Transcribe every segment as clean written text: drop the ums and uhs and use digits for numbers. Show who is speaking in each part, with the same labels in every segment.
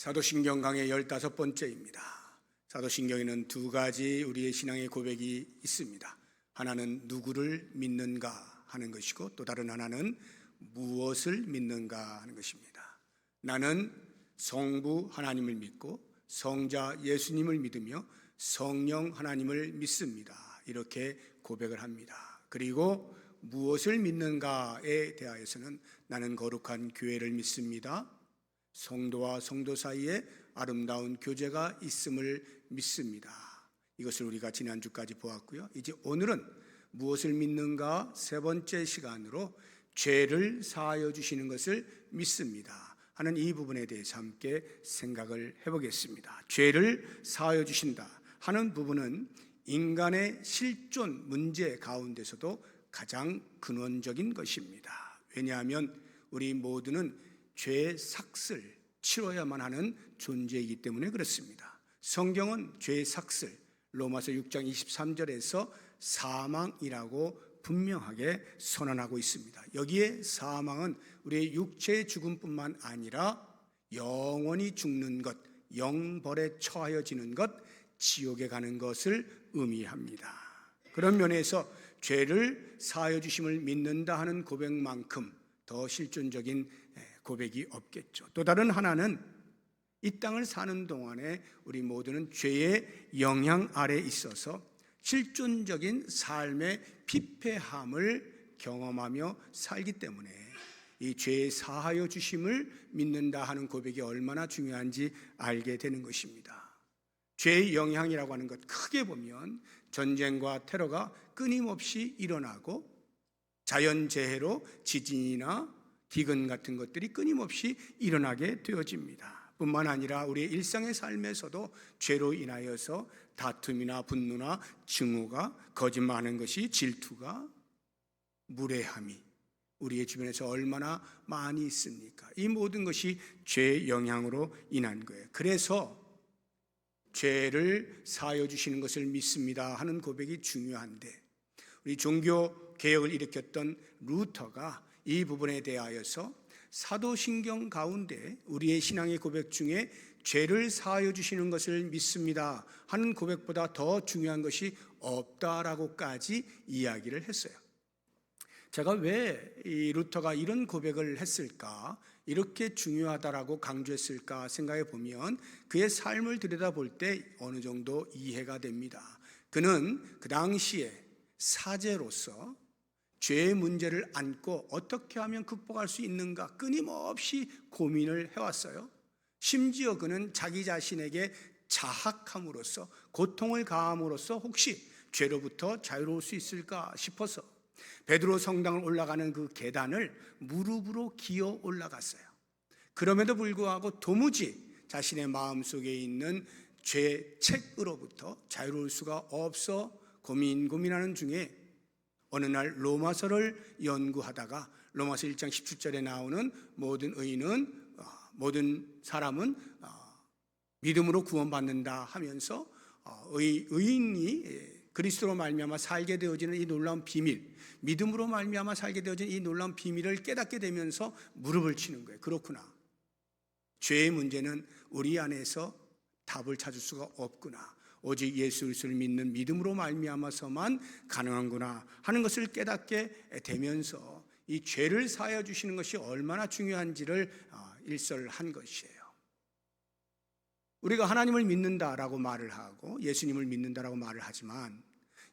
Speaker 1: 사도신경 강의 15번째입니다. 사도신경에는 두 가지 우리의 신앙의 고백이 있습니다. 하나는 누구를 믿는가 하는 것이고 또 다른 하나는 무엇을 믿는가 하는 것입니다. 나는 성부 하나님을 믿고 성자 예수님을 믿으며 성령 하나님을 믿습니다. 이렇게 고백을 합니다. 그리고 무엇을 믿는가에 대하여서는 나는 거룩한 교회를 믿습니다. 성도와 성도 사이에 아름다운 교제가 있음을 믿습니다. 이것을 우리가 지난주까지 보았고요. 이제 오늘은 무엇을 믿는가 세 번째 시간으로 죄를 사하여 주시는 것을 믿습니다 하는 이 부분에 대해서 함께 생각을 해보겠습니다. 죄를 사하여 주신다 하는 부분은 인간의 실존 문제 가운데서도 가장 근원적인 것입니다. 왜냐하면 우리 모두는 죄의 삭을 치러야만 하는 존재이기 때문에 그렇습니다. 성경은 죄의 삭을 로마서 6장 23절에서 사망이라고 분명하게 선언하고 있습니다. 여기에 사망은 우리의 육체의 죽음뿐만 아니라 영원히 죽는 것, 영벌에 처하여지는 것, 지옥에 가는 것을 의미합니다. 그런 면에서 죄를 사하여 주심을 믿는다 하는 고백만큼 더 실존적인 고백이 없겠죠. 또 다른 하나는 이 땅을 사는 동안에 우리 모두는 죄의 영향 아래 있어서 실존적인 삶의 피폐함을 경험하며 살기 때문에 이 죄의 사하여 주심을 믿는다 하는 고백이 얼마나 중요한지 알게 되는 것입니다. 죄의 영향이라고 하는 것 크게 보면 전쟁과 테러가 끊임없이 일어나고 자연재해로 지진이나 기근 같은 것들이 끊임없이 일어나게 되어집니다. 뿐만 아니라 우리의 일상의 삶에서도 죄로 인하여서 다툼이나 분노나 증오가, 거짓말하는 것이, 질투가, 무례함이 우리의 주변에서 얼마나 많이 있습니까? 이 모든 것이 죄의 영향으로 인한 거예요. 그래서 죄를 사하여 주시는 것을 믿습니다 하는 고백이 중요한데, 우리 종교 개혁을 일으켰던 루터가 이 부분에 대하여서 사도신경 가운데 우리의 신앙의 고백 중에 죄를 사하여 주시는 것을 믿습니다 하는 고백보다 더 중요한 것이 없다라고까지 이야기를 했어요. 제가 왜 이 루터가 이런 고백을 했을까, 이렇게 중요하다라고 강조했을까 생각해 보면 그의 삶을 들여다볼 때 어느 정도 이해가 됩니다. 그는 그 당시에 사제로서 죄의 문제를 안고 어떻게 하면 극복할 수 있는가 끊임없이 고민을 해왔어요. 심지어 그는 자기 자신에게 자학함으로써, 고통을 가함으로써 혹시 죄로부터 자유로울 수 있을까 싶어서 베드로 성당을 올라가는 그 계단을 무릎으로 기어 올라갔어요. 그럼에도 불구하고 도무지 자신의 마음속에 있는 죄책으로부터 자유로울 수가 없어 고민하는 중에 어느 날 로마서를 연구하다가 로마서 1장 17절에 나오는 모든 사람은 믿음으로 구원받는다 하면서 의인이 그리스도로 말미암아 살게 되어지는 이 놀라운 비밀, 믿음으로 말미암아 살게 되어진 이 놀라운 비밀을 깨닫게 되면서 무릎을 치는 거예요. 그렇구나, 죄의 문제는 우리 안에서 답을 찾을 수가 없구나, 오직 예수 그리스도를 믿는 믿음으로 말미암아서만 가능한구나 하는 것을 깨닫게 되면서 이 죄를 사하여 주시는 것이 얼마나 중요한지를 일설한 것이에요. 우리가 하나님을 믿는다라고 말을 하고 예수님을 믿는다라고 말을 하지만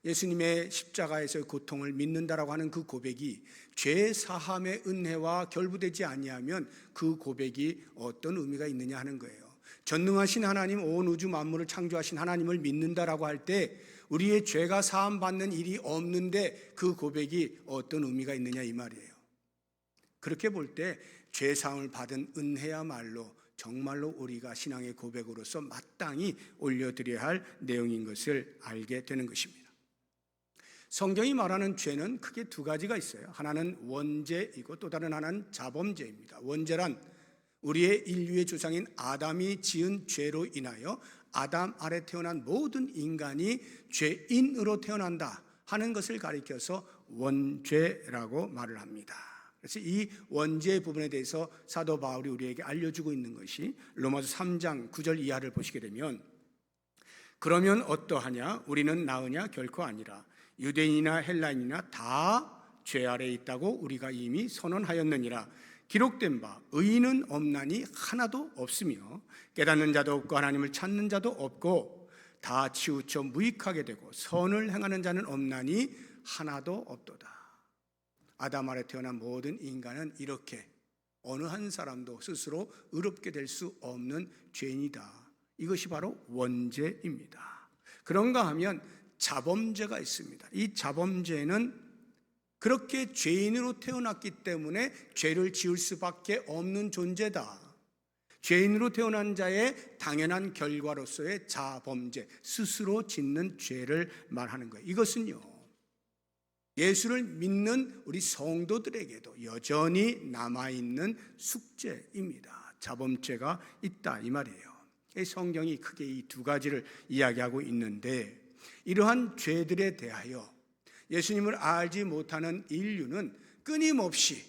Speaker 1: 예수님의 십자가에서의 고통을 믿는다라고 하는 그 고백이 죄 사함의 은혜와 결부되지 아니하면 그 고백이 어떤 의미가 있느냐 하는 거예요. 전능하신 하나님, 온 우주 만물을 창조하신 하나님을 믿는다라고 할 때 우리의 죄가 사함받는 일이 없는데 그 고백이 어떤 의미가 있느냐 이 말이에요. 그렇게 볼 때 죄 사함을 받은 은혜야말로 정말로 우리가 신앙의 고백으로서 마땅히 올려드려야 할 내용인 것을 알게 되는 것입니다. 성경이 말하는 죄는 크게 두 가지가 있어요. 하나는 원죄이고 또 다른 하나는 자범죄입니다. 원죄란 우리의 인류의 조상인 아담이 지은 죄로 인하여 아담 아래 태어난 모든 인간이 죄인으로 태어난다 하는 것을 가리켜서 원죄라고 말을 합니다. 그래서 이 원죄 부분에 대해서 사도 바울이 우리에게 알려주고 있는 것이 로마서 3장 9절 이하를 보시게 되면, 그러면 어떠하냐? 우리는 나으냐? 결코 아니라 유대인이나 헬라인이나 다 죄 아래에 있다고 우리가 이미 선언하였느니라. 기록된 바 의인은 없나니 하나도 없으며 깨닫는 자도 없고 하나님을 찾는 자도 없고 다 치우쳐 무익하게 되고 선을 행하는 자는 없나니 하나도 없도다. 아담 아래 태어난 모든 인간은 이렇게 어느 한 사람도 스스로 의롭게 될 수 없는 죄인이다. 이것이 바로 원죄입니다. 그런가 하면 자범죄가 있습니다. 이 자범죄는 그렇게 죄인으로 태어났기 때문에 죄를 지을 수밖에 없는 존재다. 죄인으로 태어난 자의 당연한 결과로서의 자범죄, 스스로 짓는 죄를 말하는 거예요. 이것은요, 예수를 믿는 우리 성도들에게도 여전히 남아있는 숙제입니다. 자범죄가 있다 이 말이에요. 성경이 크게 이 두 가지를 이야기하고 있는데, 이러한 죄들에 대하여 예수님을 알지 못하는 인류는 끊임없이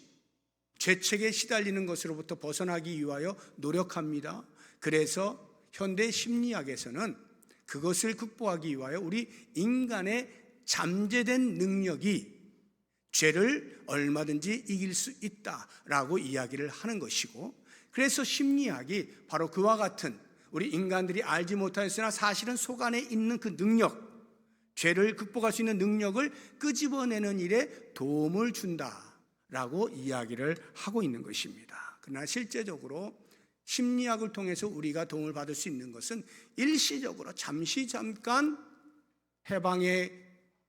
Speaker 1: 죄책에 시달리는 것으로부터 벗어나기 위하여 노력합니다. 그래서 현대 심리학에서는 그것을 극복하기 위하여 우리 인간의 잠재된 능력이 죄를 얼마든지 이길 수 있다라고 이야기를 하는 것이고, 그래서 심리학이 바로 그와 같은 우리 인간들이 알지 못하였으나 사실은 속 안에 있는 그 능력, 죄를 극복할 수 있는 능력을 끄집어내는 일에 도움을 준다라고 이야기를 하고 있는 것입니다. 그러나 실제적으로 심리학을 통해서 우리가 도움을 받을 수 있는 것은 일시적으로 잠깐 해방의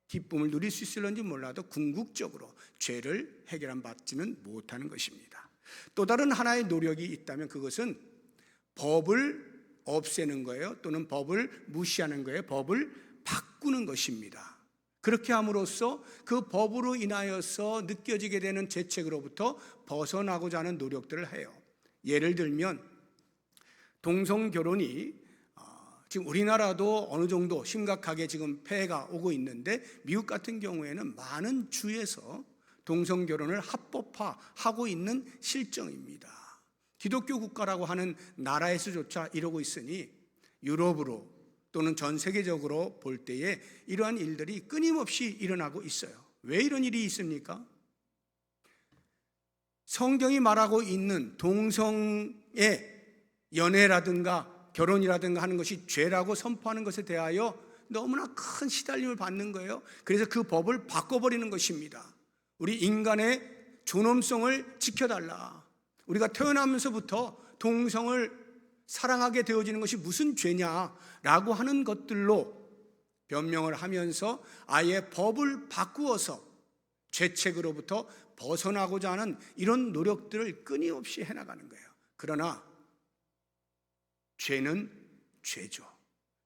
Speaker 1: 기쁨을 누릴 수 있을런지 몰라도 궁극적으로 죄를 해결받지는 못하는 것입니다. 또 다른 하나의 노력이 있다면 그것은 법을 없애는 거예요. 또는 법을 무시하는 거예요. 법을 바꾸는 것입니다. 그렇게 함으로써 그 법으로 인하여서 느껴지게 되는 죄책으로부터 벗어나고자 하는 노력들을 해요. 예를 들면 동성결혼이 지금 우리나라도 어느 정도 심각하게 지금 폐해가 오고 있는데, 미국 같은 경우에는 많은 주에서 동성결혼을 합법화하고 있는 실정입니다. 기독교 국가라고 하는 나라에서조차 이러고 있으니 유럽으로 또는 전 세계적으로 볼 때에 이러한 일들이 끊임없이 일어나고 있어요. 왜 이런 일이 있습니까? 성경이 말하고 있는 동성의 연애라든가 결혼이라든가 하는 것이 죄라고 선포하는 것에 대하여 너무나 큰 시달림을 받는 거예요. 그래서 그 법을 바꿔버리는 것입니다. 우리 인간의 존엄성을 지켜달라. 우리가 태어나면서부터 동성을 사랑하게 되어지는 것이 무슨 죄냐라고 하는 것들로 변명을 하면서 아예 법을 바꾸어서 죄책으로부터 벗어나고자 하는 이런 노력들을 끊임없이 해나가는 거예요. 그러나 죄는 죄죠.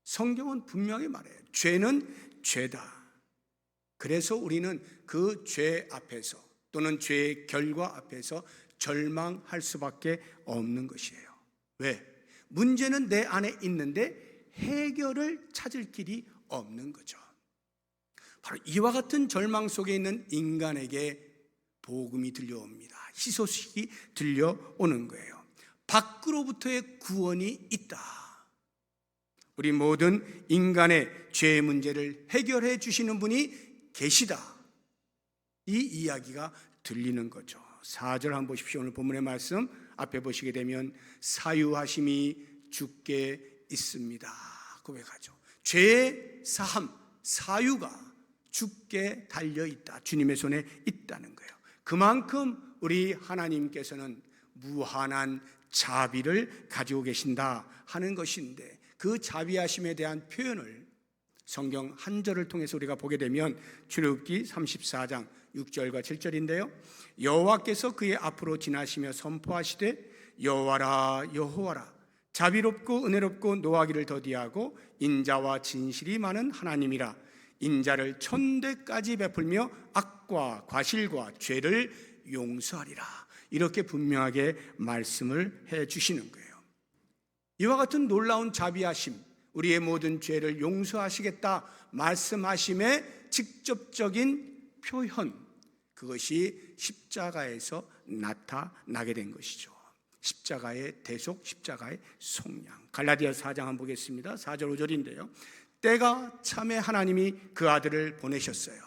Speaker 1: 성경은 분명히 말해요. 죄는 죄다. 그래서 우리는 그 죄 앞에서 또는 죄의 결과 앞에서 절망할 수밖에 없는 것이에요. 왜? 문제는 내 안에 있는데 해결을 찾을 길이 없는 거죠. 바로 이와 같은 절망 속에 있는 인간에게 복음이 들려옵니다. 희소식이 들려오는 거예요. 밖으로부터의 구원이 있다. 우리 모든 인간의 죄의 문제를 해결해 주시는 분이 계시다. 이 이야기가 들리는 거죠. 4절 한번 보십시오. 오늘 본문의 말씀 앞에 보시게 되면 사유하심이 주께 있습니다 고백하죠. 죄의 사함, 사유가 주께 달려있다. 주님의 손에 있다는 거예요. 그만큼 우리 하나님께서는 무한한 자비를 가지고 계신다 하는 것인데, 그 자비하심에 대한 표현을 성경 한 절을 통해서 우리가 보게 되면 출애굽기 34장 6절과 7절인데요. 여호와께서 그의 앞으로 지나시며 선포하시되 여호와라 여호와라 자비롭고 은혜롭고 노하기를 더디하고 인자와 진실이 많은 하나님이라. 인자를 천대까지 베풀며 악과 과실과 죄를 용서하리라. 이렇게 분명하게 말씀을 해 주시는 거예요. 이와 같은 놀라운 자비하심, 우리의 모든 죄를 용서하시겠다 말씀하심의 직접적인 표현, 그것이 십자가에서 나타나게 된 것이죠. 십자가의 대속, 십자가의 속량. 갈라디아서 4장 한번 보겠습니다. 4절 5절인데요. 때가 참에 하나님이 그 아들을 보내셨어요.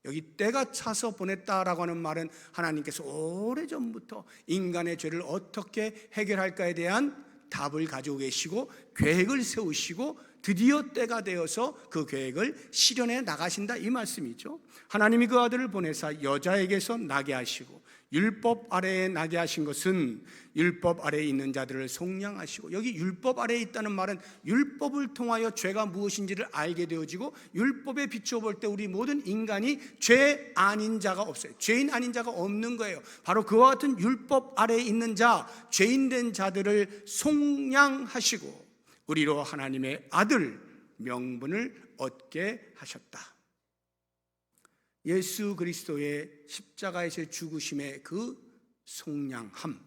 Speaker 1: 여기 때가 차서 보냈다라고 하는 말은 하나님께서 오래전부터 인간의 죄를 어떻게 해결할까에 대한 답을 가지고 계시고 계획을 세우시고 드디어 때가 되어서 그 계획을 실현해 나가신다, 이 말씀이죠. 하나님이 그 아들을 보내사 여자에게서 나게 하시고, 율법 아래에 나게 하신 것은 율법 아래에 있는 자들을 속량하시고, 여기 율법 아래에 있다는 말은 율법을 통하여 죄가 무엇인지를 알게 되어지고, 율법에 비추어 볼 때 우리 모든 인간이 죄 아닌 자가 없어요. 죄인 아닌 자가 없는 거예요. 바로 그와 같은 율법 아래에 있는 자, 죄인 된 자들을 속량하시고 우리로 하나님의 아들 명분을 얻게 하셨다. 예수 그리스도의 십자가에서 죽으심의 그 속량함,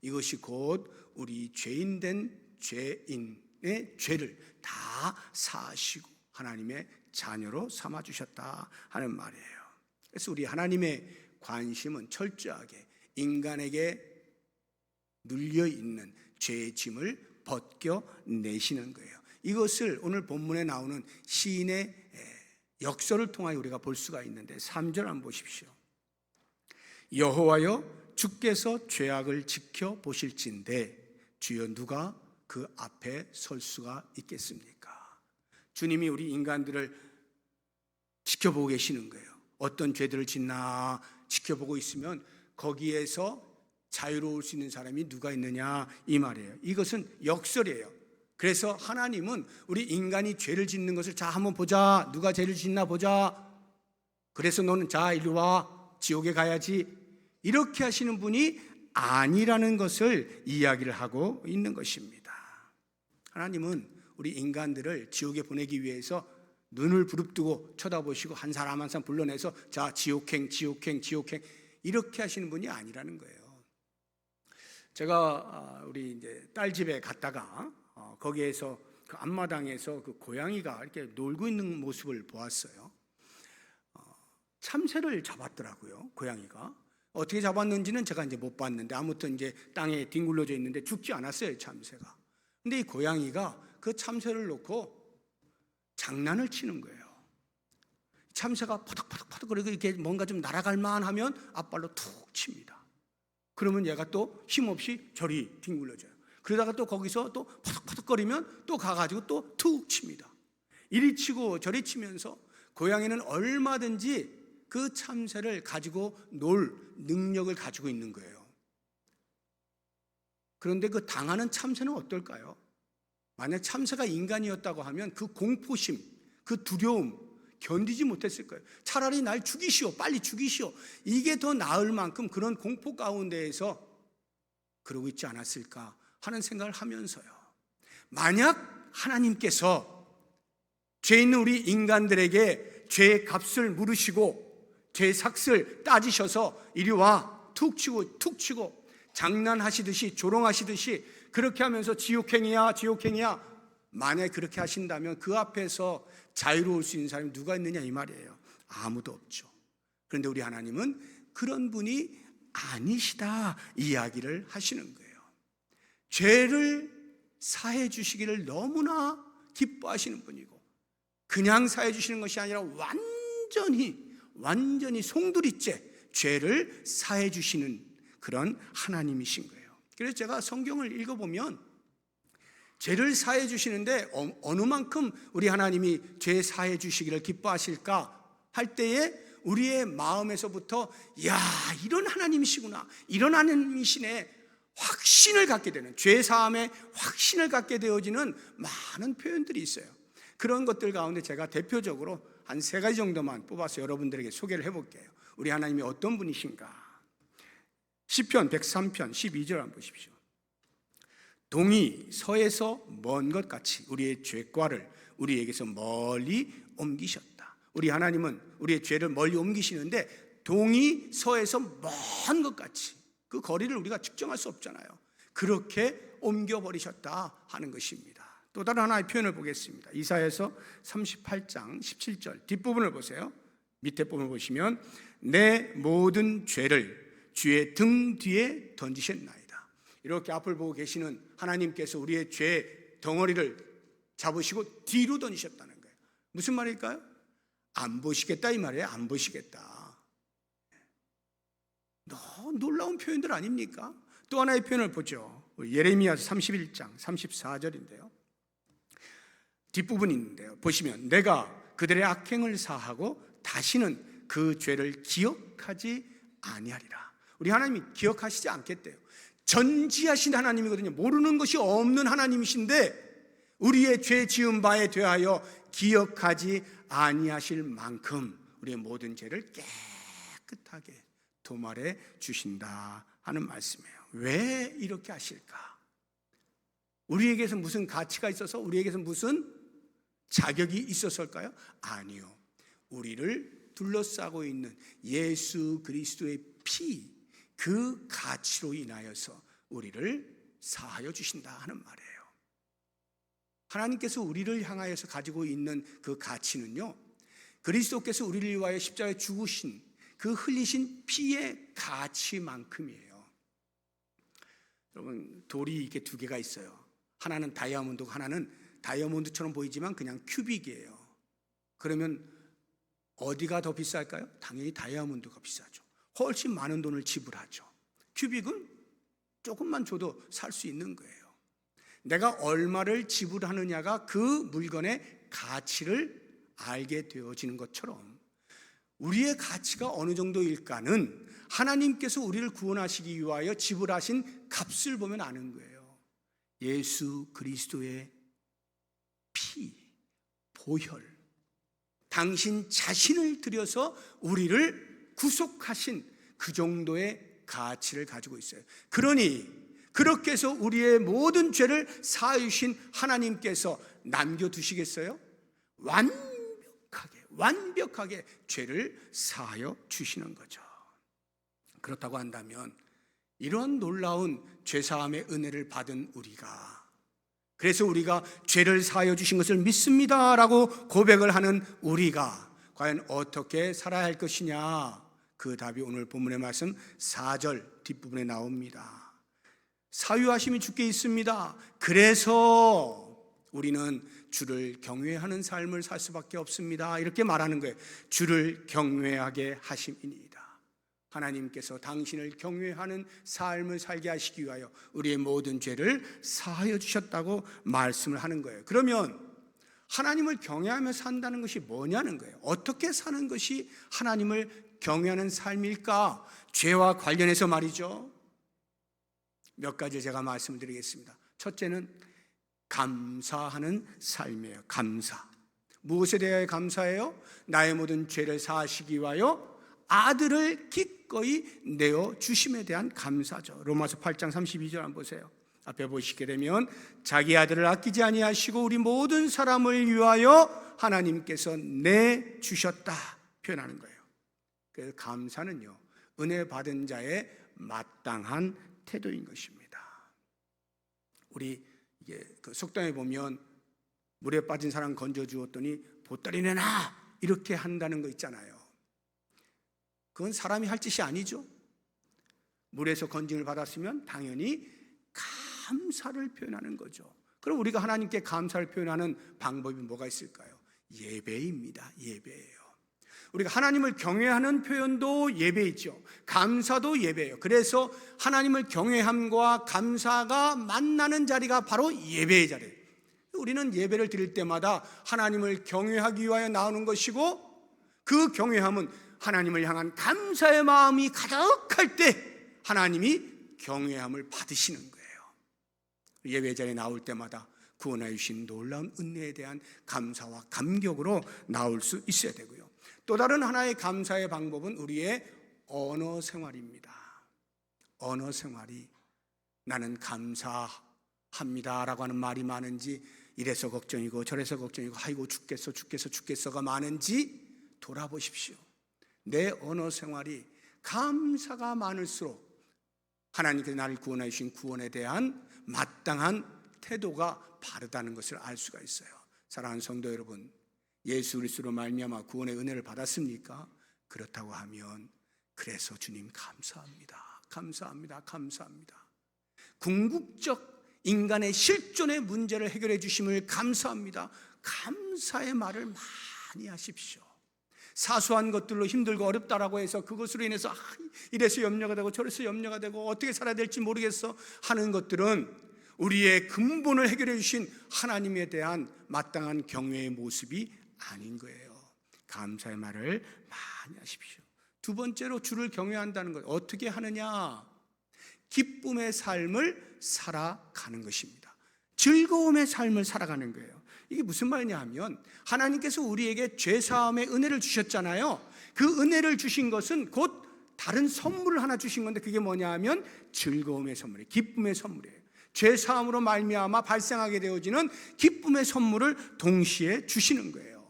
Speaker 1: 이것이 곧 우리 죄인된 죄인의 죄를 다 사하시고 하나님의 자녀로 삼아주셨다 하는 말이에요. 그래서 우리 하나님의 관심은 철저하게 인간에게 눌려있는 죄의 짐을 벗겨내시는 거예요. 이것을 오늘 본문에 나오는 시인의 역설을 통하여 우리가 볼 수가 있는데 3절 한번 보십시오. 여호와여 주께서 죄악을 지켜보실진대 주여 누가 그 앞에 설 수가 있겠습니까? 주님이 우리 인간들을 지켜보고 계시는 거예요. 어떤 죄들을 짓나 지켜보고 있으면 거기에서 자유로울 수 있는 사람이 누가 있느냐, 이 말이에요. 이것은 역설이에요. 그래서 하나님은 우리 인간이 죄를 짓는 것을 자 한번 보자, 누가 죄를 짓나 보자, 그래서 너는 자 이리 와, 지옥에 가야지, 이렇게 하시는 분이 아니라는 것을 이야기를 하고 있는 것입니다. 하나님은 우리 인간들을 지옥에 보내기 위해서 눈을 부릅뜨고 쳐다보시고 한 사람 한 사람 불러내서 자 지옥행 지옥행 지옥행 이렇게 하시는 분이 아니라는 거예요. 제가 우리 이제 딸 집에 갔다가 거기에서 그 앞마당에서 그 고양이가 이렇게 놀고 있는 모습을 보았어요. 참새를 잡았더라고요, 고양이가. 어떻게 잡았는지는 제가 이제 못 봤는데 아무튼 이제 땅에 뒹굴러져 있는데 죽지 않았어요, 참새가. 근데 이 고양이가 그 참새를 놓고 장난을 치는 거예요. 참새가 퍼덕퍼덕퍼덕 그리고 이렇게 뭔가 좀 날아갈 만하면 앞발로 툭 칩니다. 그러면 얘가 또 힘없이 저리 뒹굴러져요. 그러다가 또 거기서 또 퍼덕퍼덕거리면 또 가가지고 또 툭 칩니다. 이리 치고 저리 치면서 고양이는 얼마든지 그 참새를 가지고 놀 능력을 가지고 있는 거예요. 그런데 그 당하는 참새는 어떨까요? 만약 참새가 인간이었다고 하면 그 공포심, 그 두려움 견디지 못했을 거예요. 차라리 날 죽이시오, 빨리 죽이시오, 이게 더 나을 만큼 그런 공포 가운데에서 그러고 있지 않았을까 하는 생각을 하면서요, 만약 하나님께서 죄 있는 우리 인간들에게 죄의 값을 물으시고 죄의 삭을 따지셔서 이리 와 툭 치고 툭 치고 장난하시듯이 조롱하시듯이 그렇게 하면서 지옥행이야 지옥행이야, 만약 그렇게 하신다면 그 앞에서 자유로울 수 있는 사람이 누가 있느냐, 이 말이에요. 아무도 없죠. 그런데 우리 하나님은 그런 분이 아니시다 이야기를 하시는 거예요. 죄를 사해 주시기를 너무나 기뻐하시는 분이고, 그냥 사해 주시는 것이 아니라 완전히 송두리째 죄를 사해 주시는 그런 하나님이신 거예요. 그래서 제가 성경을 읽어보면 죄를 사해 주시는데 어느 만큼 우리 하나님이 죄 사해 주시기를 기뻐하실까 할 때에 우리의 마음에서부터 야, 이런 하나님이시구나, 이런 하나님이시네 확신을 갖게 되는, 죄 사함에 확신을 갖게 되어지는 많은 표현들이 있어요. 그런 것들 가운데 제가 대표적으로 한 3가지 정도만 뽑아서 여러분들에게 소개를 해볼게요. 우리 하나님이 어떤 분이신가. 시편 103편 12절 한번 보십시오. 동이 서에서 먼 것 같이 우리의 죄과를 우리에게서 멀리 옮기셨다. 우리 하나님은 우리의 죄를 멀리 옮기시는데 동이 서에서 먼 것 같이, 그 거리를 우리가 측정할 수 없잖아요. 그렇게 옮겨버리셨다 하는 것입니다. 또 다른 하나의 표현을 보겠습니다. 이사야서 38장 17절 뒷부분을 보세요. 밑에 부분 보시면 내 모든 죄를 주의 등 뒤에 던지셨나이다. 이렇게 앞을 보고 계시는 하나님께서 우리의 죄 덩어리를 잡으시고 뒤로 던지셨다는 거예요. 무슨 말일까요? 안 보시겠다 이 말이에요. 안 보시겠다. 너무 놀라운 표현들 아닙니까? 또 하나의 표현을 보죠. 예레미야서 31장 34절인데요. 뒷부분이 있는데요. 보시면 내가 그들의 악행을 사하고 다시는 그 죄를 기억하지 아니하리라. 우리 하나님이 기억하시지 않겠대요. 전지하신 하나님이거든요. 모르는 것이 없는 하나님이신데 우리의 죄 지은 바에 대하여 기억하지 아니하실 만큼 우리의 모든 죄를 깨끗하게 도말해 주신다 하는 말씀이에요. 왜 이렇게 하실까? 우리에게서 무슨 가치가 있어서, 우리에게서 무슨 자격이 있었을까요? 아니요. 우리를 둘러싸고 있는 예수 그리스도의 피, 그 가치로 인하여서 우리를 사하여 주신다 하는 말이에요. 하나님께서 우리를 향하여서 가지고 있는 그 가치는요, 그리스도께서 우리를 위하여 십자가에 죽으신 그 흘리신 피의 가치만큼이에요. 여러분, 돌이 이렇게 두 개가 있어요. 하나는 다이아몬드고 하나는 다이아몬드처럼 보이지만 그냥 큐빅이에요. 그러면 어디가 더 비쌀까요? 당연히 다이아몬드가 비싸죠. 훨씬 많은 돈을 지불하죠. 큐빅은 조금만 줘도 살 수 있는 거예요. 내가 얼마를 지불하느냐가 그 물건의 가치를 알게 되어지는 것처럼 우리의 가치가 어느 정도일까는 하나님께서 우리를 구원하시기 위하여 지불하신 값을 보면 아는 거예요. 예수 그리스도의 피, 보혈, 당신 자신을 들여서 우리를 구속하신 그 정도의 가치를 가지고 있어요. 그러니 그렇게 해서 우리의 모든 죄를 사하여 주신 하나님께서 남겨두시겠어요? 완벽하게 죄를 사하여 주시는 거죠. 그렇다고 한다면 이런 놀라운 죄사함의 은혜를 받은 우리가, 그래서 우리가 죄를 사하여 주신 것을 믿습니다라고 고백을 하는 우리가 과연 어떻게 살아야 할 것이냐, 그 답이 오늘 본문의 말씀 4절 뒷부분에 나옵니다. 사유하심이 주께 있습니다. 그래서 우리는 주를 경외하는 삶을 살 수밖에 없습니다. 이렇게 말하는 거예요. 주를 경외하게 하심이니이다. 하나님께서 당신을 경외하는 삶을 살게 하시기 위하여 우리의 모든 죄를 사하여 주셨다고 말씀을 하는 거예요. 그러면 하나님을 경외하며 산다는 것이 뭐냐는 거예요. 어떻게 사는 것이 하나님을 경외하는 삶일까? 죄와 관련해서 말이죠. 몇 가지 제가 말씀을 드리겠습니다. 첫째는 감사하는 삶이에요. 감사. 무엇에 대하여 감사해요? 나의 모든 죄를 사하시기 위하여 아들을 기꺼이 내어 주심에 대한 감사죠. 로마서 8장 32절 한번 보세요. 앞에 보시게 되면 자기 아들을 아끼지 아니하시고 우리 모든 사람을 위하여 하나님께서 내 주셨다 표현하는 거예요. 그래서 감사는요, 은혜 받은 자의 마땅한 태도인 것입니다. 우리 이게 그 속담에 보면 물에 빠진 사람 건져 주었더니 보따리 내놔 이렇게 한다는 거 있잖아요. 그건 사람이 할 짓이 아니죠. 물에서 건짐을 받았으면 당연히 감사를 표현하는 거죠. 그럼 우리가 하나님께 감사를 표현하는 방법이 뭐가 있을까요? 예배입니다. 예배예요. 우리가 하나님을 경외하는 표현도 예배이죠. 감사도 예배예요. 그래서 하나님을 경외함과 감사가 만나는 자리가 바로 예배의 자리예요. 우리는 예배를 드릴 때마다 하나님을 경외하기 위하여 나오는 것이고, 그 경외함은 하나님을 향한 감사의 마음이 가득할 때 하나님이 경외함을 받으시는 거예요. 예배 자리에 나올 때마다 구원하여 주신 놀라운 은혜에 대한 감사와 감격으로 나올 수 있어야 되고요. 또 다른 하나의 감사의 방법은 우리의 언어 생활입니다. 언어 생활이 나는 감사합니다라고 하는 말이 많은지, 이래서 걱정이고 저래서 걱정이고 아이고 죽겠어가 많은지 돌아보십시오. 내 언어 생활이 감사가 많을수록 하나님께서 나를 구원하여 주신 구원에 대한 마땅한 태도가 바르다는 것을 알 수가 있어요. 사랑하는 성도 여러분, 예수 그리스도로 말미암아 구원의 은혜를 받았습니까? 그렇다고 하면 그래서 주님 감사합니다. 감사합니다. 감사합니다. 궁극적 인간의 실존의 문제를 해결해 주심을 감사합니다. 감사의 말을 많이 하십시오. 사소한 것들로 힘들고 어렵다라고 해서 그것으로 인해서 이래서 염려가 되고 저래서 염려가 되고 어떻게 살아야 될지 모르겠어 하는 것들은 우리의 근본을 해결해 주신 하나님에 대한 마땅한 경외의 모습이 아닌 거예요. 감사의 말을 많이 하십시오. 두 번째로 주를 경외한다는 것, 어떻게 하느냐? 기쁨의 삶을 살아가는 것입니다. 즐거움의 삶을 살아가는 거예요. 이게 무슨 말이냐 하면 하나님께서 우리에게 죄사함의 은혜를 주셨잖아요. 그 은혜를 주신 것은 곧 다른 선물을 하나 주신 건데 그게 뭐냐 하면 즐거움의 선물이에요. 기쁨의 선물이에요. 죄사함으로 말미암아 발생하게 되어지는 기쁨의 선물을 동시에 주시는 거예요.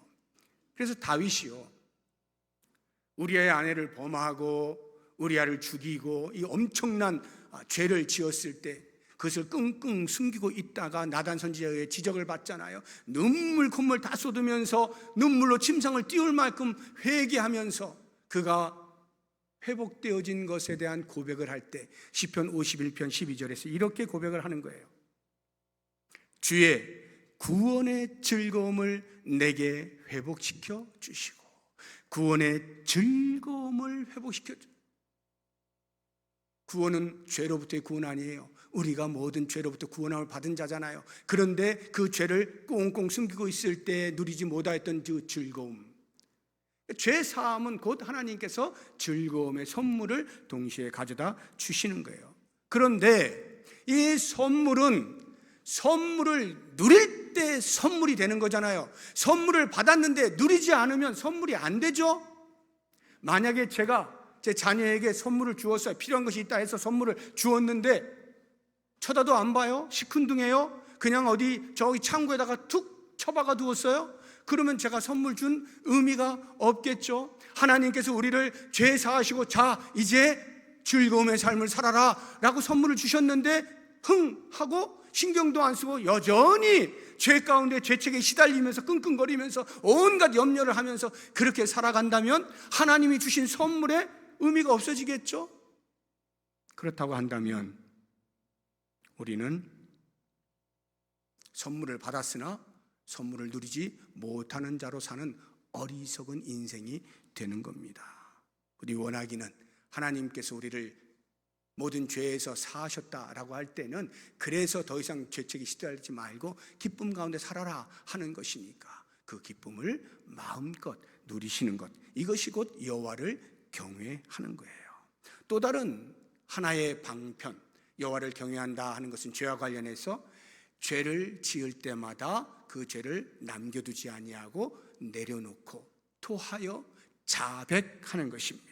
Speaker 1: 그래서 다윗이요, 우리아의 아내를 범하고 우리아를 죽이고 이 엄청난 죄를 지었을 때 그것을 끙끙 숨기고 있다가 나단 선지자의 지적을 받잖아요. 눈물 콧물 다 쏟으면서 눈물로 침상을 띄울 만큼 회개하면서 그가 회복되어진 것에 대한 고백을 할 때 시편 51편 12절에서 이렇게 고백을 하는 거예요. 주의 구원의 즐거움을 내게 회복시켜 주시고, 구원의 즐거움을 회복시켜 주시고. 구원은 죄로부터의 구원 아니에요. 우리가 모든 죄로부터 구원함을 받은 자잖아요. 그런데 그 죄를 꽁꽁 숨기고 있을 때 누리지 못하였던 그 즐거움, 죄 사함은 곧 하나님께서 즐거움의 선물을 동시에 가져다 주시는 거예요. 그런데 이 선물은 선물을 누릴 때 선물이 되는 거잖아요. 선물을 받았는데 누리지 않으면 선물이 안 되죠. 만약에 제가 제 자녀에게 선물을 주었어요. 필요한 것이 있다 해서 선물을 주었는데 쳐다도 안 봐요. 시큰둥해요. 그냥 어디 저기 창고에다가 툭 처박아 두었어요. 그러면 제가 선물 준 의미가 없겠죠. 하나님께서 우리를 죄 사하시고 자 이제 즐거움의 삶을 살아라 라고 선물을 주셨는데 흥 하고 신경도 안 쓰고 여전히 죄 가운데 죄책에 시달리면서 끙끙거리면서 온갖 염려를 하면서 그렇게 살아간다면 하나님이 주신 선물에 의미가 없어지겠죠. 그렇다고 한다면 우리는 선물을 받았으나 선물을 누리지 못하는 자로 사는 어리석은 인생이 되는 겁니다. 우리 원하기는 하나님께서 우리를 모든 죄에서 사하셨다라고 할 때는 그래서 더 이상 죄책에 시달리지 말고 기쁨 가운데 살아라 하는 것이니까 그 기쁨을 마음껏 누리시는 것, 이것이 곧 여호와를 경외하는 거예요. 또 다른 하나의 방편, 여호와를 경외한다 하는 것은 죄와 관련해서 죄를 지을 때마다 그 죄를 남겨두지 아니하고 내려놓고 토하여 자백하는 것입니다.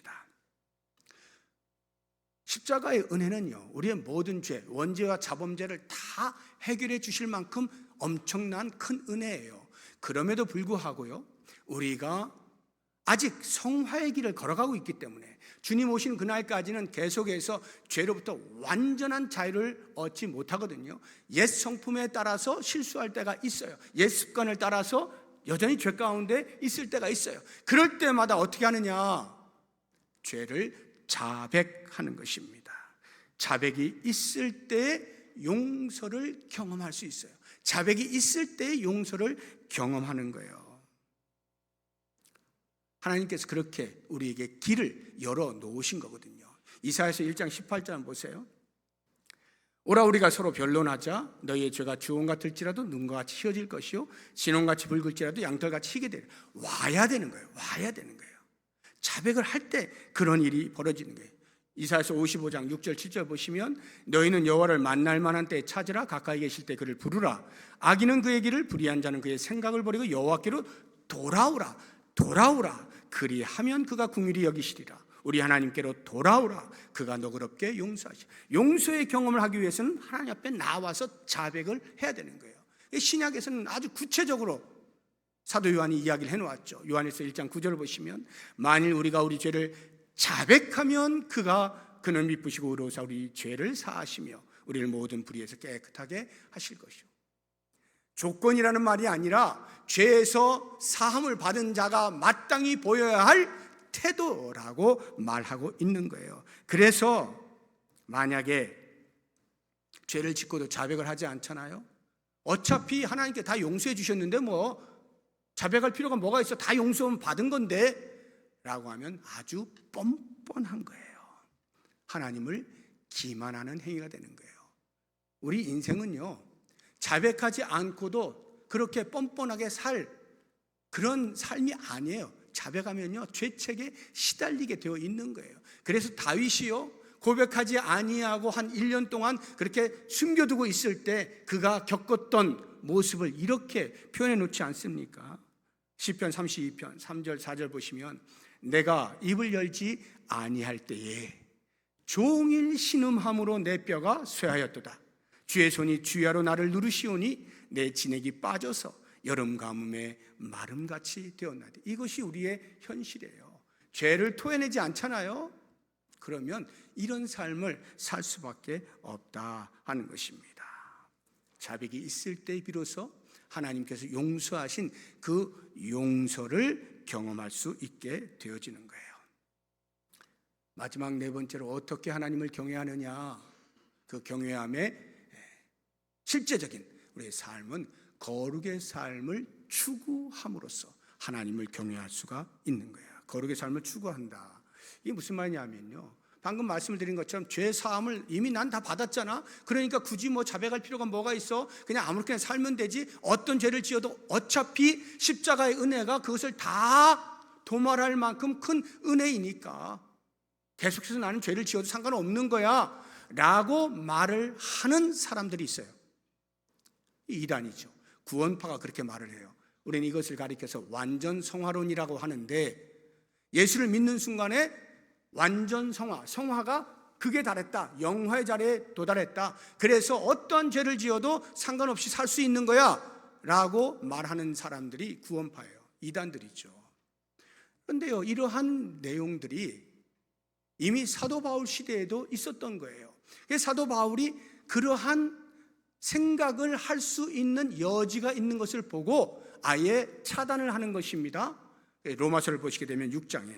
Speaker 1: 십자가의 은혜는요, 우리의 모든 죄, 원죄와 자범죄를 다 해결해 주실 만큼 엄청난 큰 은혜예요. 그럼에도 불구하고요, 우리가 아직 성화의 길을 걸어가고 있기 때문에 주님 오신 그날까지는 계속해서 죄로부터 완전한 자유를 얻지 못하거든요. 옛 성품에 따라서 실수할 때가 있어요. 옛 습관을 따라서 여전히 죄 가운데 있을 때가 있어요. 그럴 때마다 어떻게 하느냐? 죄를 자백하는 것입니다. 자백이 있을 때 용서를 경험할 수 있어요. 자백이 있을 때 용서를 경험하는 거예요. 하나님께서 그렇게 우리에게 길을 열어 놓으신 거거든요. 이사야서 1장 18절 한번 보세요. 오라 우리가 서로 변론하자. 너희의 죄가 주홍 같을지라도 눈과 같이 휘어질 것이요 진홍같이 붉을지라도 양털같이 희게 되리라. 와야 되는 거예요. 와야 되는 거예요. 자백을 할 때 그런 일이 벌어지는 거예요. 이사야서 55장 6절 7절 보시면 너희는 여호와를 만날 만한 때에 찾으라. 가까이 계실 때 그를 부르라. 악인은 그의 길을, 불의한 자는 그의 생각을 버리고 여호와께로 돌아오라. 돌아오라. 그리하면 그가 긍휼히 여기시리라. 우리 하나님께로 돌아오라. 그가 너그럽게 용서하시리라. 용서의 경험을 하기 위해서는 하나님 앞에 나와서 자백을 해야 되는 거예요. 신약에서는 아주 구체적으로 사도 요한이 이야기를 해놓았죠. 요한일서 1장 9절을 보시면 만일 우리가 우리 죄를 자백하면 그는 미쁘시고 의로우사 우리 죄를 사하시며 우리를 모든 불의에서 깨끗하게 하실 것이요. 조건이라는 말이 아니라 죄에서 사함을 받은 자가 마땅히 보여야 할 태도라고 말하고 있는 거예요. 그래서 만약에 죄를 짓고도 자백을 하지 않잖아요. 어차피 하나님께 다 용서해 주셨는데 뭐 자백할 필요가 뭐가 있어? 다 용서 받은 건데 라고 하면 아주 뻔뻔한 거예요. 하나님을 기만하는 행위가 되는 거예요. 우리 인생은요, 자백하지 않고도 그렇게 뻔뻔하게 살 그런 삶이 아니에요. 자백하면요, 죄책에 시달리게 되어 있는 거예요. 그래서 다윗이요, 고백하지 아니하고 한 1년 동안 그렇게 숨겨두고 있을 때 그가 겪었던 모습을 이렇게 표현해 놓지 않습니까? 시편 32편 3절 4절 보시면 내가 입을 열지 아니할 때에 종일 신음함으로 내 뼈가 쇠하였도다. 주의 손이 주야로 나를 누르시오니 내 진액이 빠져서 여름 가뭄에 마름같이 되었나니. 이것이 우리의 현실이에요. 죄를 토해내지 않잖아요. 그러면 이런 삶을 살 수밖에 없다 하는 것입니다. 자백이 있을 때 비로소 하나님께서 용서하신 그 용서를 경험할 수 있게 되어지는 거예요. 마지막 네 번째로 어떻게 하나님을 경외하느냐. 그 경외함의 실제적인 우리의 삶은 거룩의 삶을 추구함으로써 하나님을 경외할 수가 있는 거예요. 거룩의 삶을 추구한다. 이게 무슨 말이냐면요, 방금 말씀을 드린 것처럼 죄 사함을 이미 난 다 받았잖아. 그러니까 굳이 뭐 자백할 필요가 뭐가 있어? 그냥 아무렇게나 살면 되지. 어떤 죄를 지어도 어차피 십자가의 은혜가 그것을 다 도말할 만큼 큰 은혜이니까 계속해서 나는 죄를 지어도 상관없는 거야 라고 말을 하는 사람들이 있어요. 이단이죠. 구원파가 그렇게 말을 해요. 우리는 이것을 가리켜서 완전 성화론이라고 하는데, 예수를 믿는 순간에 완전 성화가 극에 달했다. 영화의 자리에 도달했다. 그래서 어떤 죄를 지어도 상관없이 살 수 있는 거야 라고 말하는 사람들이 구원파예요. 이단들이죠. 그런데요, 이러한 내용들이 이미 사도 바울 시대에도 있었던 거예요. 사도 바울이 그러한 생각을 할 수 있는 여지가 있는 것을 보고 아예 차단을 하는 것입니다. 로마서를 보시게 되면 6장에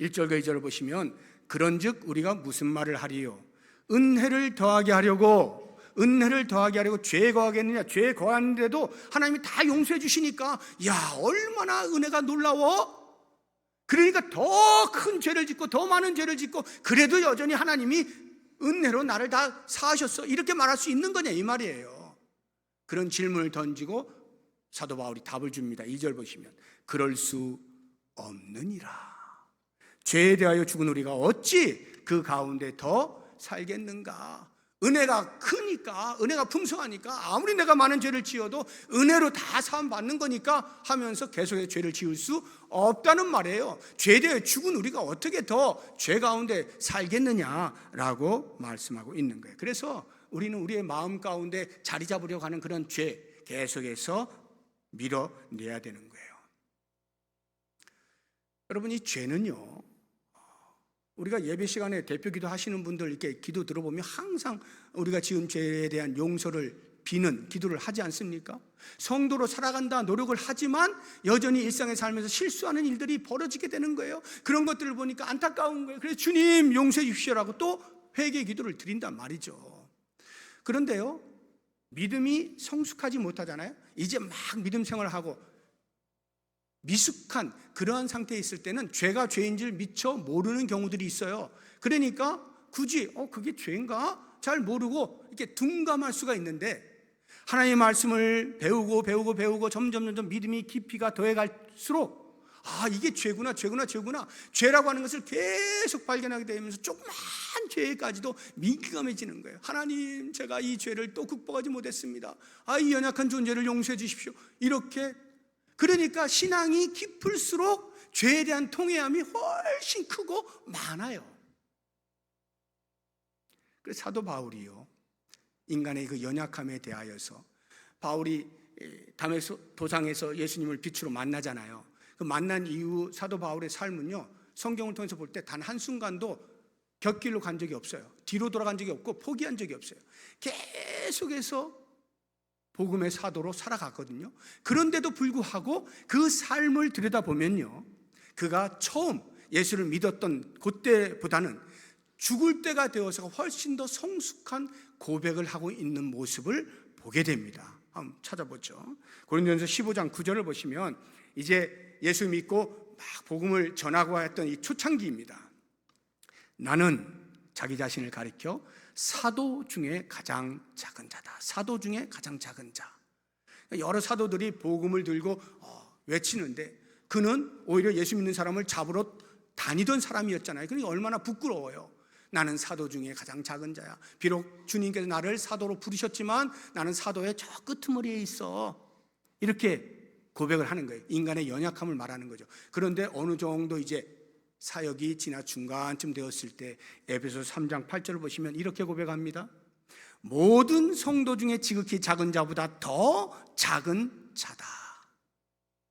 Speaker 1: 1절과 2절을 보시면 그런즉 우리가 무슨 말을 하리요? 은혜를 더하게 하려고 죄 거하겠느냐? 죄 거하는데도 하나님이 다 용서해 주시니까 야, 얼마나 은혜가 놀라워? 그러니까 더 큰 죄를 짓고 더 많은 죄를 짓고 그래도 여전히 하나님이 은혜로 나를 다 사하셨어, 이렇게 말할 수 있는 거냐 이 말이에요. 그런 질문을 던지고 사도 바울이 답을 줍니다. 2절 보시면 그럴 수 없느니라. 죄에 대하여 죽은 우리가 어찌 그 가운데 더 살겠는가? 은혜가 크니까, 은혜가 풍성하니까 아무리 내가 많은 죄를 지어도 은혜로 다 사함 받는 거니까 하면서 계속해서 죄를 지을 수 없다는 말이에요. 죄에 대해 죽은 우리가 어떻게 더 죄 가운데 살겠느냐라고 말씀하고 있는 거예요. 그래서 우리는 우리의 마음 가운데 자리 잡으려고 하는 그런 죄 계속해서 밀어내야 되는 거예요. 여러분, 이 죄는요, 우리가 예배 시간에 대표 기도 하시는 분들 이렇게 기도 들어보면 항상 우리가 지은 죄에 대한 용서를 비는 기도를 하지 않습니까? 성도로 살아간다 노력을 하지만 여전히 일상의 삶에서 실수하는 일들이 벌어지게 되는 거예요. 그런 것들을 보니까 안타까운 거예요. 그래서 주님 용서해 주십시오라고 또 회개 기도를 드린단 말이죠. 그런데요, 믿음이 성숙하지 못하잖아요. 이제 막 믿음 생활을 하고 미숙한 그러한 상태에 있을 때는 죄가 죄인 줄 미처 모르는 경우들이 있어요. 그러니까 굳이 그게 죄인가? 잘 모르고 이렇게 둔감할 수가 있는데, 하나님의 말씀을 배우고 점점 믿음이 깊이가 더해갈수록 이게 죄구나. 죄라고 하는 것을 계속 발견하게 되면서 조그만 죄까지도 민감해지는 거예요. 하나님, 제가 이 죄를 또 극복하지 못했습니다. 이 연약한 존재를 용서해 주십시오. 이렇게. 그러니까 신앙이 깊을수록 죄에 대한 통회함이 훨씬 크고 많아요. 그래서 사도 바울이요, 인간의 그 연약함에 대하여서 바울이 다메섹 도상에서 예수님을 빛으로 만나잖아요. 그 만난 이후 사도 바울의 삶은요, 성경을 통해서 볼 때 단 한순간도 곁길로 간 적이 없어요. 뒤로 돌아간 적이 없고 포기한 적이 없어요. 계속해서 복음의 사도로 살아갔거든요. 그런데도 불구하고 그 삶을 들여다보면요, 그가 처음 예수를 믿었던 그때보다는 죽을 때가 되어서 훨씬 더 성숙한 고백을 하고 있는 모습을 보게 됩니다. 한번 찾아보죠. 고린도전서 15장 9절을 보시면 이제 예수 믿고 막 복음을 전하고 했던 이 초창기입니다. 나는 자기 자신을 가리켜 사도 중에 가장 작은 자다. 사도 중에 가장 작은 자. 여러 사도들이 복음을 들고 외치는데 그는 오히려 예수 믿는 사람을 잡으러 다니던 사람이었잖아요. 그러니까 얼마나 부끄러워요. 나는 사도 중에 가장 작은 자야. 비록 주님께서 나를 사도로 부르셨지만 나는 사도의 저 끄트머리에 있어. 이렇게 고백을 하는 거예요. 인간의 연약함을 말하는 거죠. 그런데 어느 정도 이제 사역이 지나 중간쯤 되었을 때 에베소서 3장 8절을 보시면 이렇게 고백합니다. 모든 성도 중에 지극히 작은 자보다 더 작은 자다.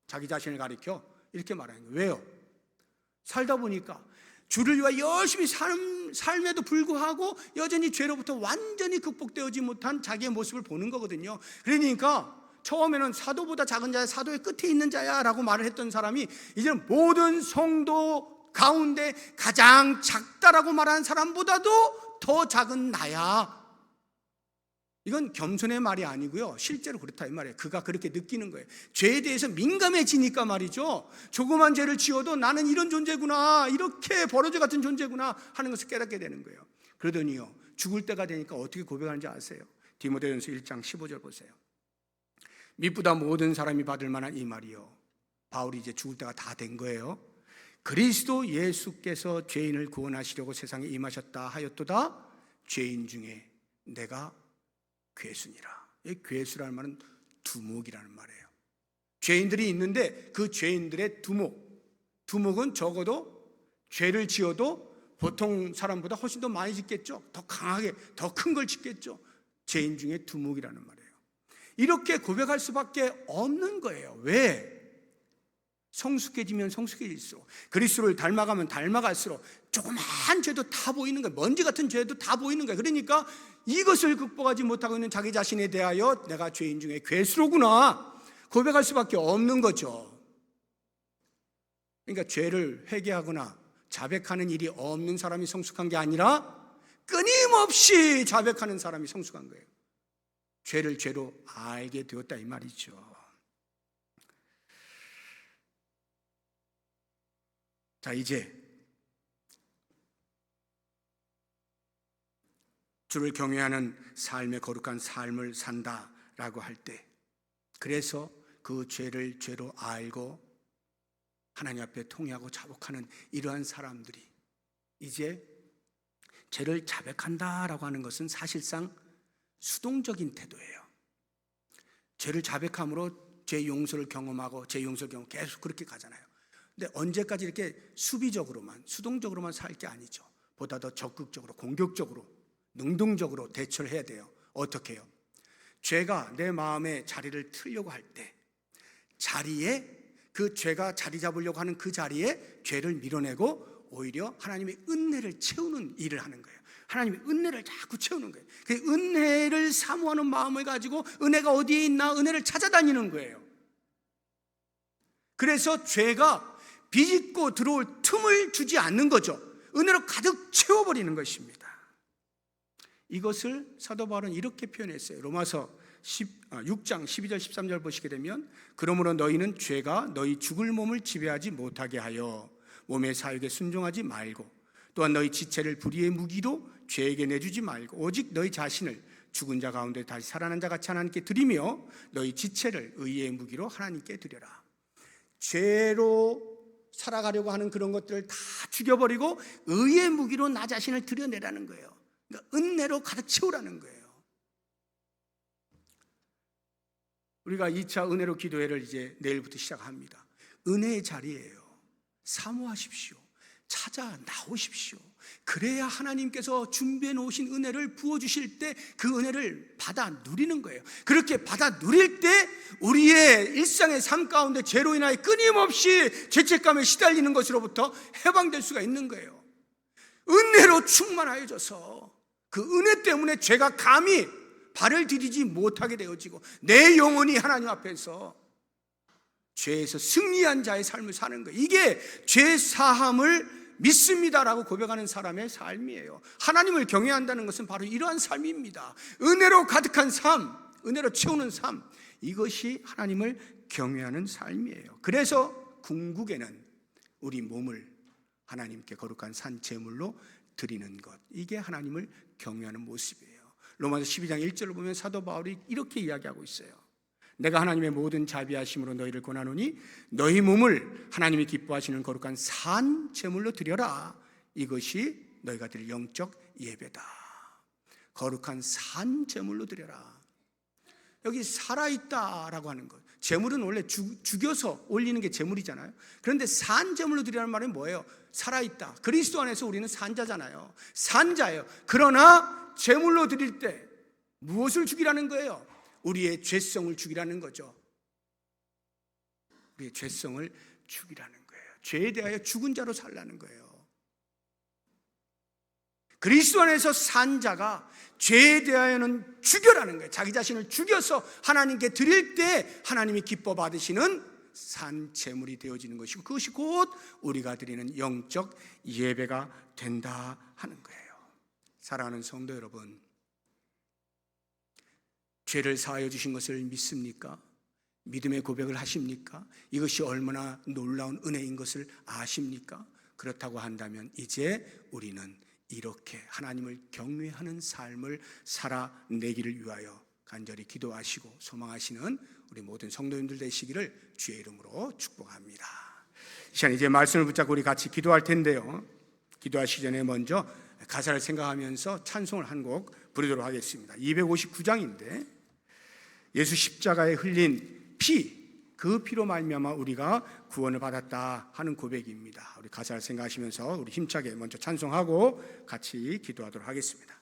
Speaker 1: 자기 자신을 가리켜 이렇게 말하는 거예요. 왜요? 살다 보니까 주를 위해 열심히 삶에도 불구하고 여전히 죄로부터 완전히 극복되지 못한 자기의 모습을 보는 거거든요. 그러니까 처음에는 사도보다 작은 자야, 사도의 끝에 있는 자야 라고 말을 했던 사람이 이제는 모든 성도 가운데 가장 작다라고 말하는 사람보다도 더 작은 나야. 이건 겸손의 말이 아니고요, 실제로 그렇다 이 말이에요. 그가 그렇게 느끼는 거예요. 죄에 대해서 민감해지니까 말이죠. 조그만 죄를 지어도 나는 이런 존재구나, 이렇게 버러지 같은 존재구나 하는 것을 깨닫게 되는 거예요. 그러더니요, 죽을 때가 되니까 어떻게 고백하는지 아세요? 디모데전서 1장 15절 보세요. 미쁘다 모든 사람이 받을 만한 이 말이요, 바울이 이제 죽을 때가 다 된 거예요. 그리스도 예수께서 죄인을 구원하시려고 세상에 임하셨다 하였도다. 죄인 중에 내가 괴수니라. 이 괴수라는 말은 두목이라는 말이에요. 죄인들이 있는데 그 죄인들의 두목은 적어도 죄를 지어도 보통 사람보다 훨씬 더 많이 짓겠죠. 더 강하게 더 큰 걸 짓겠죠. 죄인 중에 두목이라는 말이에요. 이렇게 고백할 수밖에 없는 거예요. 왜? 성숙해지면 성숙해질수록, 그리스도를 닮아가면 닮아갈수록 조그마한 죄도 다 보이는 거예요. 먼지 같은 죄도 다 보이는 거예요. 그러니까 이것을 극복하지 못하고 있는 자기 자신에 대하여 내가 죄인 중에 괴수로구나 고백할 수밖에 없는 거죠. 그러니까 죄를 회개하거나 자백하는 일이 없는 사람이 성숙한 게 아니라 끊임없이 자백하는 사람이 성숙한 거예요. 죄를 죄로 알게 되었다 이 말이죠. 자, 이제 주를 경외하는 삶의 거룩한 삶을 산다라고 할 때, 그래서 그 죄를 죄로 알고 하나님 앞에 통회하고 자복하는 이러한 사람들이 이제 죄를 자백한다라고 하는 것은 사실상 수동적인 태도예요. 죄를 자백함으로 죄 용서를 경험하고 죄 용서를 경험 계속 그렇게 가잖아요. 근데 언제까지 이렇게 수비적으로만, 수동적으로만 살 게 아니죠. 보다 더 적극적으로, 공격적으로, 능동적으로 대처를 해야 돼요. 어떻게 해요? 죄가 내 마음에 자리를 틀려고 할 때 자리에, 그 죄가 자리 잡으려고 하는 그 자리에 죄를 밀어내고 오히려 하나님의 은혜를 채우는 일을 하는 거예요. 하나님의 은혜를 자꾸 채우는 거예요. 그 은혜를 사모하는 마음을 가지고 은혜가 어디에 있나 은혜를 찾아다니는 거예요. 그래서 죄가 비집고 들어올 틈을 주지 않는 거죠. 은혜로 가득 채워버리는 것입니다. 이것을 사도 바울은 이렇게 표현했어요. 로마서 6장 12절 13절 보시게 되면, 그러므로 너희는 죄가 너희 죽을 몸을 지배하지 못하게 하여 몸의 사욕에 순종하지 말고, 또한 너희 지체를 불의의 무기로 죄에게 내주지 말고 오직 너희 자신을 죽은 자 가운데 다시 살아난 자 같이 하나님께 드리며 너희 지체를 의의 무기로 하나님께 드려라. 죄로 살아가려고 하는 그런 것들을 다 죽여버리고 의의 무기로 나 자신을 드려내라는 거예요. 그러니까 은혜로 가득 채우라는 거예요. 우리가 2차 은혜로 기도회를 이제 내일부터 시작합니다. 은혜의 자리예요. 사모하십시오. 찾아 나오십시오. 그래야 하나님께서 준비해 놓으신 은혜를 부어주실 때 그 은혜를 받아 누리는 거예요. 그렇게 받아 누릴 때 우리의 일상의 삶 가운데 죄로 인하여 끊임없이 죄책감에 시달리는 것으로부터 해방될 수가 있는 거예요. 은혜로 충만하여져서 그 은혜 때문에 죄가 감히 발을 디디지 못하게 되어지고 내 영혼이 하나님 앞에서 죄에서 승리한 자의 삶을 사는 거예요. 이게 죄 사함을 믿습니다라고 고백하는 사람의 삶이에요. 하나님을 경외한다는 것은 바로 이러한 삶입니다. 은혜로 가득한 삶, 은혜로 채우는 삶, 이것이 하나님을 경외하는 삶이에요. 그래서 궁극에는 우리 몸을 하나님께 거룩한 산 제물로 드리는 것, 이게 하나님을 경외하는 모습이에요. 로마서 12장 1절을 보면 사도 바울이 이렇게 이야기하고 있어요. 내가 하나님의 모든 자비하심으로 너희를 권하노니 너희 몸을 하나님이 기뻐하시는 거룩한 산 제물로 드려라. 이것이 너희가 드릴 영적 예배다. 거룩한 산 제물로 드려라. 여기 살아있다라고 하는 것, 제물은 원래 죽여서 올리는 게 제물이잖아요. 그런데 산 제물로 드리라는 말은 뭐예요? 살아있다. 그리스도 안에서 우리는 산자잖아요. 산자예요. 그러나 제물로 드릴 때 무엇을 죽이라는 거예요? 우리의 죄성을 죽이라는 거죠. 우리의 죄성을 죽이라는 거예요. 죄에 대하여 죽은 자로 살라는 거예요. 그리스도 안에서 산 자가 죄에 대하여는 죽여라는 거예요. 자기 자신을 죽여서 하나님께 드릴 때 하나님이 기뻐 받으시는 산 제물이 되어지는 것이고, 그것이 곧 우리가 드리는 영적 예배가 된다 하는 거예요. 사랑하는 성도 여러분, 죄를 사하여 주신 것을 믿습니까? 믿음의 고백을 하십니까? 이것이 얼마나 놀라운 은혜인 것을 아십니까? 그렇다고 한다면 이제 우리는 이렇게 하나님을 경외하는 삶을 살아내기를 위하여 간절히 기도하시고 소망하시는 우리 모든 성도님들 되시기를 주의 이름으로 축복합니다. 이 시간 이제 말씀을 붙잡고 우리 같이 기도할 텐데요, 기도하시기 전에 먼저 가사를 생각하면서 찬송을 한 곡 부르도록 하겠습니다. 259장인데 예수 십자가에 흘린 피, 그 피로 말미암아 우리가 구원을 받았다 하는 고백입니다. 우리 가사를 생각하시면서 우리 힘차게 먼저 찬송하고 같이 기도하도록 하겠습니다.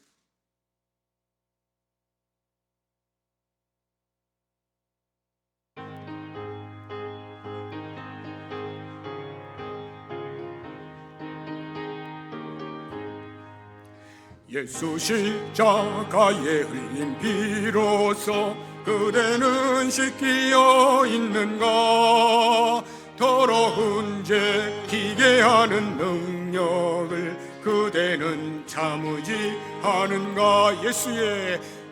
Speaker 1: 예수 십자가에 흘린 피로써 그대는 씻기어 있는가? 더러운 죄 기게 하는 능력을 그대는 참으지 않은가?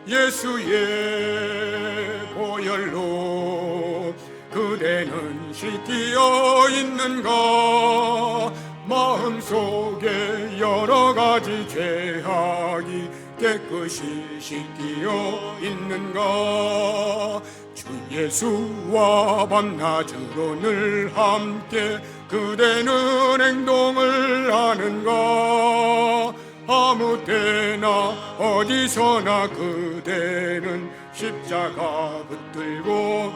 Speaker 1: 예수의 보혈로 그대는 씻기어 있는가? 마음속에 여러 가지 죄악이 깨끗이 씻기어 있는가? 주 예수와 밤낮으로 늘 함께 그대는 행동을 하는가? 아무 때나 어디서나 그대는 십자가 붙들고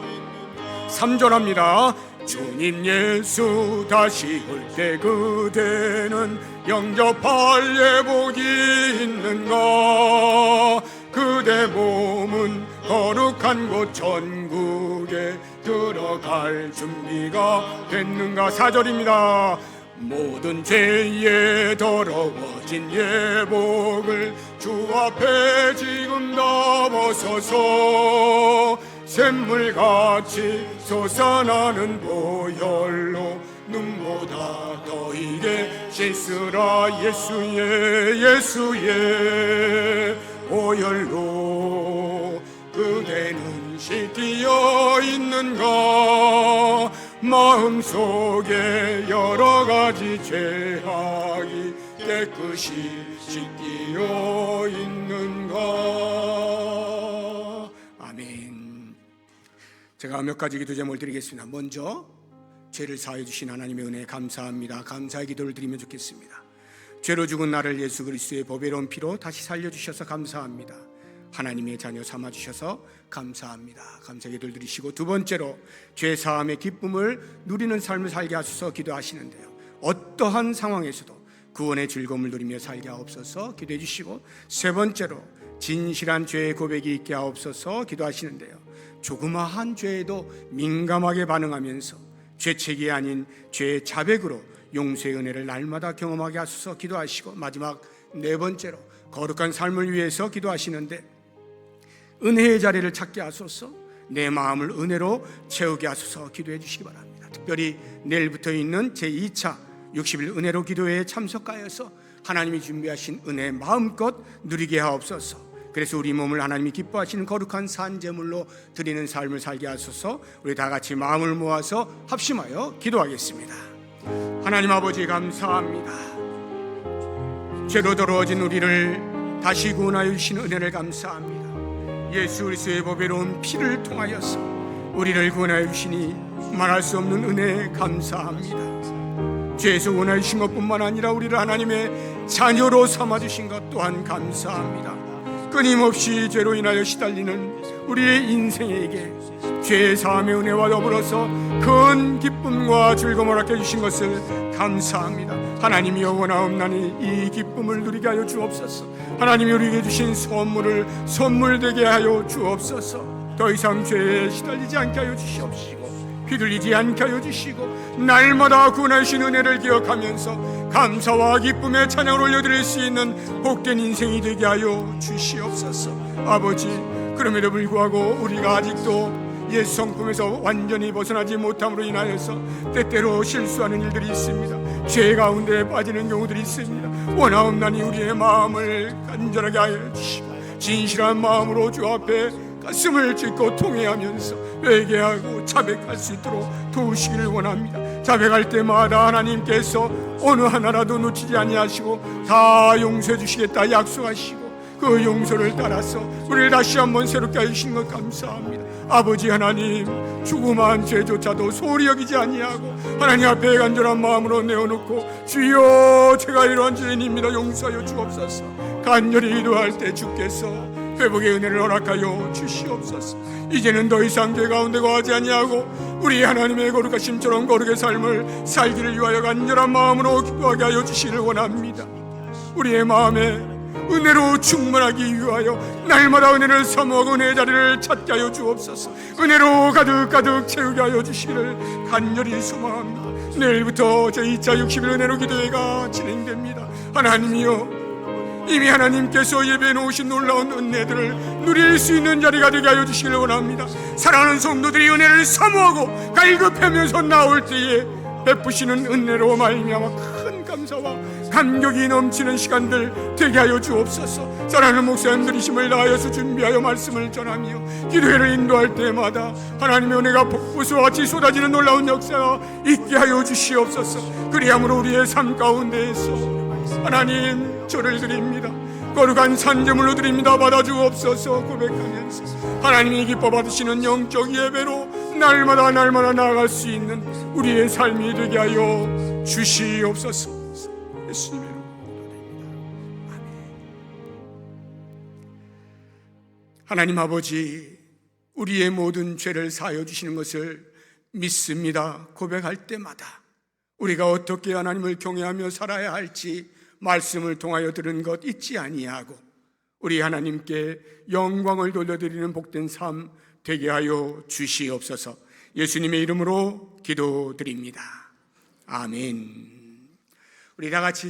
Speaker 1: 3절합니다. 주님 예수 다시 올 때 그대는 영접할 예복이 있는가? 그대 몸은 거룩한 곳 천국에 들어갈 준비가 됐는가? 4절입니다. 모든 죄에 더러워진 예복을 주 앞에 지금 다 벗어서 샘물같이 솟아나는 보혈로 눈보다 더 이게 씻으라. 예수의 보혈로 그대는 씻기어 있는가? 마음속에 여러 가지 죄악이 깨끗이 씻기어 있는가? 아멘. 제가 몇 가지 기도 제목을 드리겠습니다. 먼저 죄를 사하여 주신 하나님의 은혜에 감사합니다. 감사의 기도를 드리면 좋겠습니다. 죄로 죽은 나를 예수 그리스도의 보배로운 피로 다시 살려주셔서 감사합니다. 하나님의 자녀 삼아주셔서 감사합니다. 감사의 기도를 드리시고, 두 번째로 죄 사함의 기쁨을 누리는 삶을 살게 하소서 기도하시는데요, 어떠한 상황에서도 구원의 즐거움을 누리며 살게 하옵소서 기도해 주시고, 세 번째로 진실한 죄의 고백이 있게 하옵소서 기도하시는데요, 조그마한 죄에도 민감하게 반응하면서 죄책이 아닌 죄의 자백으로 용서의 은혜를 날마다 경험하게 하소서 기도하시고, 마지막 네 번째로 거룩한 삶을 위해서 기도하시는데 은혜의 자리를 찾게 하소서, 내 마음을 은혜로 채우게 하소서 기도해 주시기 바랍니다. 특별히 내일부터 있는 제2차 60일 은혜로 기도회에 참석하여서 하나님이 준비하신 은혜 마음껏 누리게 하옵소서. 그래서 우리 몸을 하나님이 기뻐하시는 거룩한 산제물로 드리는 삶을 살게 하소서. 우리 다 같이 마음을 모아서 합심하여 기도하겠습니다. 하나님 아버지 감사합니다. 죄로 더러워진 우리를 다시 구원하여 주신 은혜를 감사합니다. 예수 그리스도의 보배로운 피를 통하여서 우리를 구원하여 주시니 말할 수 없는 은혜 감사합니다. 죄에서 구원하여 주신 것뿐만 아니라 우리를 하나님의 자녀로 삼아주신 것 또한 감사합니다. 끊임없이 죄로 인하여 시달리는 우리의 인생에게 죄의 사함의 은혜와 더불어서 큰 기쁨과 즐거움을 얻게 해주신 것을 감사합니다. 하나님이여 원하옵나니 이 기쁨을 누리게 하여 주옵소서. 하나님이 우리에게 주신 선물을 선물되게 하여 주옵소서. 더 이상 죄에 시달리지 않게 하여 주시옵시고 휘둘리지 않게 하여 주시고 날마다 구원하신 은혜를 기억하면서 감사와 기쁨의 찬양을 올려드릴 수 있는 복된 인생이 되게 하여 주시옵소서. 아버지, 그럼에도 불구하고 우리가 아직도 예수 성품에서 완전히 벗어나지 못함으로 인하여서 때때로 실수하는 일들이 있습니다. 죄 가운데 빠지는 경우들이 있습니다. 원하옵나니 우리의 마음을 간절하게 하여 주시고 진실한 마음으로 주 앞에 가슴을 찢고 통회하면서 회개하고 자백할 수 있도록 도우시기를 원합니다. 자백할 때마다 하나님께서 어느 하나라도 놓치지 아니하시고 다 용서해 주시겠다 약속하시고 그 용서를 따라서 우리를 다시 한번 새롭게 하시는 것 감사합니다. 아버지 하나님, 조그마한 죄조차도 소홀히 여기지 아니하고 하나님 앞에 간절한 마음으로 내어놓고 주여 제가 이러한 죄인입니다 용서하여 주옵소서. 간절히 기도할 때 주께서 회복의 은혜를 허락하여 주시옵소서. 이제는 더 이상 죄 가운데 거하지 아니하고 우리 하나님의 거룩하심처럼 거룩의 삶을 살기를 위하여 간절한 마음으로 기도하게 하여 주시기를 원합니다. 우리의 마음에 은혜로 충만하기 위하여 날마다 은혜를 사모하고 은혜의 자리를 찾게 하여 주옵소서. 은혜로 가득가득 채우게 하여 주시기를 간절히 소망합니다. 내일부터 제2차 60일 은혜로 기도회가 진행됩니다. 하나님이여, 이미 하나님께서 예배해 놓으신 놀라운 은혜들을 누릴 수 있는 자리가 되게 하여 주시기를 원합니다. 사랑하는 성도들이 은혜를 사모하고 갈급하면서 나올 때에 베푸시는 은혜로 말미암아 큰 감사와 감격이 넘치는 시간들 되게 하여 주옵소서. 사랑하는 목사님들이 힘을 다하여서 준비하여 말씀을 전하며 기도회를 인도할 때마다 하나님의 은혜가 폭포수와 같이 쏟아지는 놀라운 역사가 있게 하여 주시옵소서. 그리함으로 우리의 삶 가운데에서 하나님 저를 드립니다. 거룩한 산제물로 드립니다. 받아주옵소서 고백하면서 하나님이 기뻐 받으시는 영적 예배로 날마다 나아갈 수 있는 우리의 삶이 되게 하여 주시옵소서. 예수님의 이름으로 기도드립니다. 아멘. 하나님 아버지, 우리의 모든 죄를 사하여 주시는 것을 믿습니다. 고백할 때마다 우리가 어떻게 하나님을 경외하며 살아야 할지 말씀을 통하여 들은 것 잊지 아니하고 우리 하나님께 영광을 돌려드리는 복된 삶 되게 하여 주시옵소서. 예수님의 이름으로 기도드립니다. 아멘. 우리 다 같이